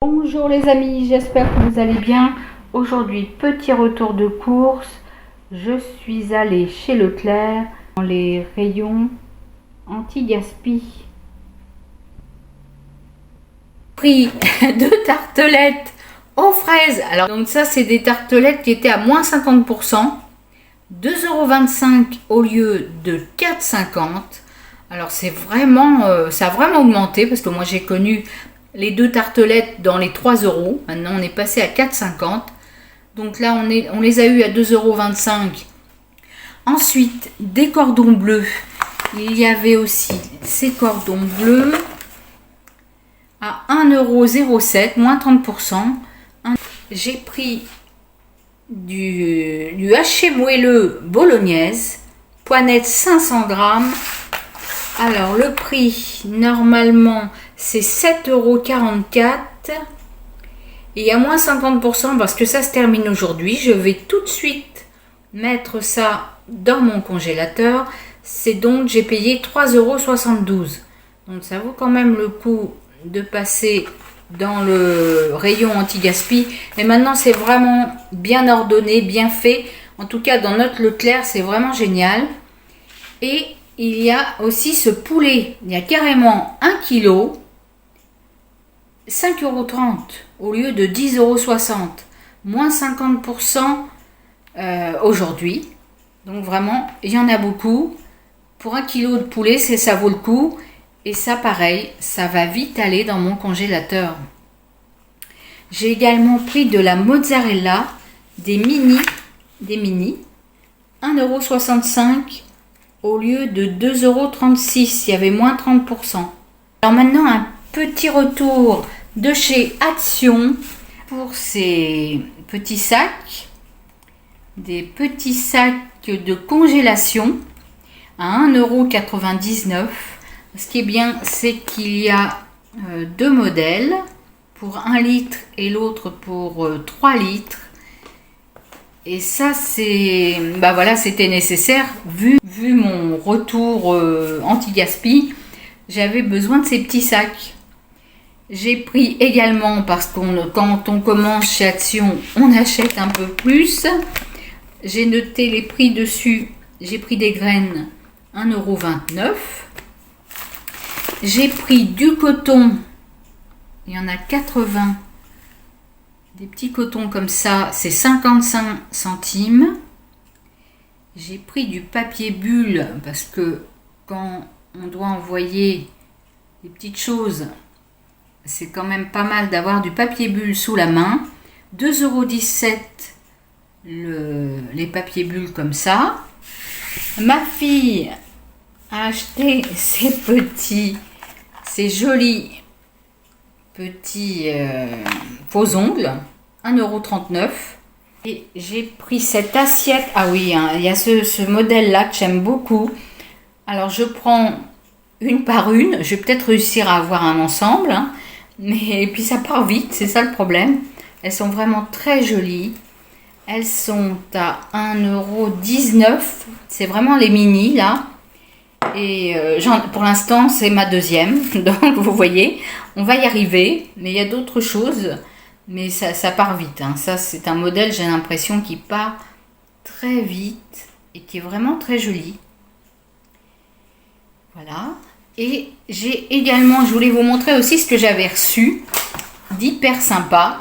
Bonjour les amis, j'espère que vous allez bien. Aujourd'hui, petit retour de course. Je suis allée chez Leclerc dans les rayons anti-gaspi. Pris deux tartelettes aux fraises. Alors donc ça c'est des tartelettes qui étaient à moins 50%. 2,25 € au lieu de 4,50 €. Alors c'est vraiment, ça a vraiment augmenté parce que moi j'ai connu les deux tartelettes dans les 3 €. Maintenant on est passé à 4,50 €. Donc là on les a eu à 2,25 €. Ensuite des cordons bleus. Il y avait aussi ces cordons bleus à 1,07 €, moins 30%. J'ai pris du haché moelleux bolognaise, poignette 500 g. Alors le prix normalement c'est 7,44 € et à moins 50% parce que ça se termine aujourd'hui. Je vais tout de suite mettre ça dans mon congélateur. C'est donc j'ai payé 3,72 €. Donc ça vaut quand même le coup de passer dans le rayon anti-gaspi. Et maintenant c'est vraiment bien ordonné, bien fait. En tout cas dans notre Leclerc c'est vraiment génial. Et il y a aussi ce poulet. Il y a carrément 1 kg, 5,30 € au lieu de 10,60 €. Moins 50% aujourd'hui. Donc vraiment il y en a beaucoup. Pour 1 kg de poulet ça vaut le coup. Et ça pareil, ça va vite aller dans mon congélateur. J'ai également pris de la mozzarella, des mini, 1,65 € au lieu de 2,36 €. Il y avait moins 30%. Alors maintenant un petit retour de chez Action pour ces petits sacs. Des petits sacs de congélation à 1,99 €. Ce qui est bien, c'est qu'il y a deux modèles, pour 1 litre et l'autre pour 3 litres. Et ça, c'est, voilà, c'était nécessaire. Vu mon retour anti-gaspi, j'avais besoin de ces petits sacs. J'ai pris également, parce que quand on commence chez Action, on achète un peu plus. J'ai noté les prix dessus. J'ai pris des graines, 1,29 €. J'ai pris du coton, il y en a 80, des petits cotons comme ça, c'est 55 centimes. J'ai pris du papier bulle parce que quand on doit envoyer des petites choses, c'est quand même pas mal d'avoir du papier bulle sous la main. 2,17 € les papiers bulles comme ça. Ma fille a acheté ces jolis petits faux ongles, 1,39 €. Et j'ai pris cette assiette. Ah oui, hein, il y a ce modèle-là que j'aime beaucoup. Alors je prends une par une. Je vais peut-être réussir à avoir un ensemble. Hein, mais et puis ça part vite, c'est ça le problème. Elles sont vraiment très jolies. Elles sont à 1,19 €. C'est vraiment les mini là. Et pour l'instant, c'est ma deuxième. Donc, vous voyez, on va y arriver. Mais il y a d'autres choses. Mais ça part vite. Hein. Ça, c'est un modèle, j'ai l'impression, qui part très vite. Et qui est vraiment très joli. Voilà. Et j'ai également, je voulais vous montrer aussi ce que j'avais reçu d'hyper sympa.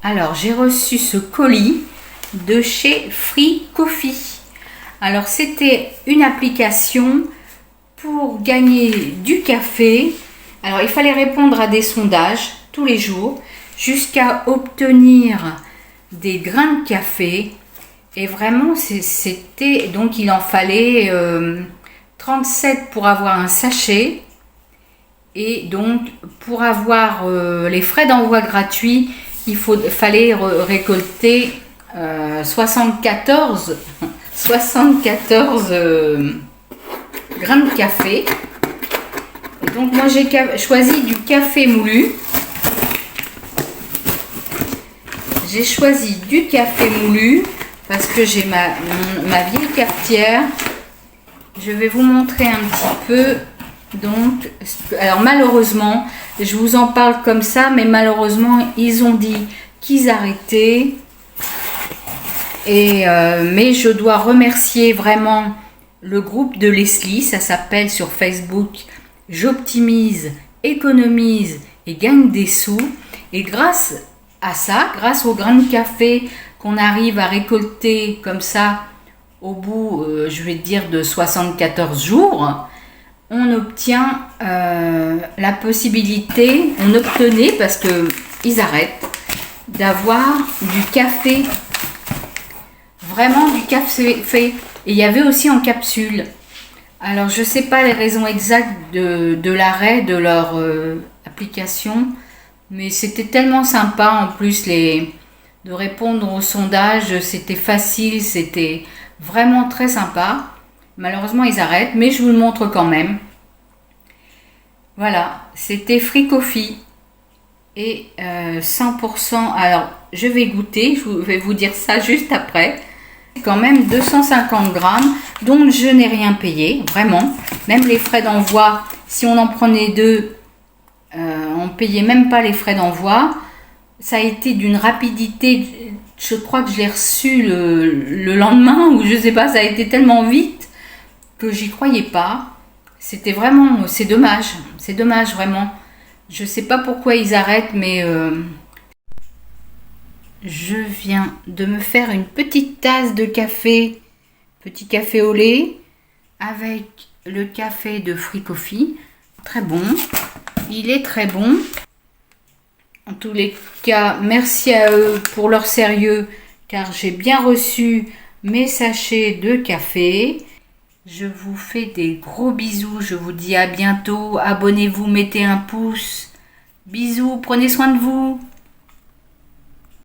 Alors, j'ai reçu ce colis de chez Free Coffee. Alors, c'était une application pour gagner du café. Alors, il fallait répondre à des sondages tous les jours jusqu'à obtenir des grains de café. Et vraiment, c'était... Donc, il en fallait 37 pour avoir un sachet. Et donc, pour avoir les frais d'envoi gratuits, fallait récolter 74 grains de café. Et donc moi j'ai choisi du café moulu. J'ai choisi du café moulu parce que j'ai ma vieille cafetière. Je vais vous montrer un petit peu Donc, alors malheureusement, je vous en parle comme ça, mais malheureusement, ils ont dit qu'ils arrêtaient. Mais je dois remercier vraiment le groupe de Leslie, ça s'appelle sur Facebook J'optimise, économise et gagne des sous. Et grâce à ça, grâce au grain de café qu'on arrive à récolter comme ça au bout, je vais dire, de 74 jours, on obtient la possibilité, on obtenait, parce qu'ils arrêtent, d'avoir du café, vraiment du café fait. Et il y avait aussi en capsule. Alors je ne sais pas les raisons exactes de l'arrêt de leur application, mais c'était tellement sympa en plus de répondre au sondage, c'était facile, c'était vraiment très sympa. Malheureusement ils arrêtent, mais je vous le montre quand même. Voilà, c'était Free Coffee et 100%. Alors je vais goûter, je vais vous dire ça juste après. Quand même 250 grammes, donc je n'ai rien payé, vraiment. Même les frais d'envoi, si on en prenait deux, on ne payait même pas les frais d'envoi. Ça a été d'une rapidité, je crois que je l'ai reçu le lendemain, ou je sais pas, ça a été tellement vite que j'y croyais pas. C'était vraiment, c'est dommage vraiment. Je sais pas pourquoi ils arrêtent, mais je viens de me faire une petite tasse de café, petit café au lait, avec le café de Free Coffee. Très bon, il est très bon. En tous les cas, merci à eux pour leur sérieux, car j'ai bien reçu mes sachets de café. Je vous fais des gros bisous, je vous dis à bientôt. Abonnez-vous, mettez un pouce. Bisous, prenez soin de vous.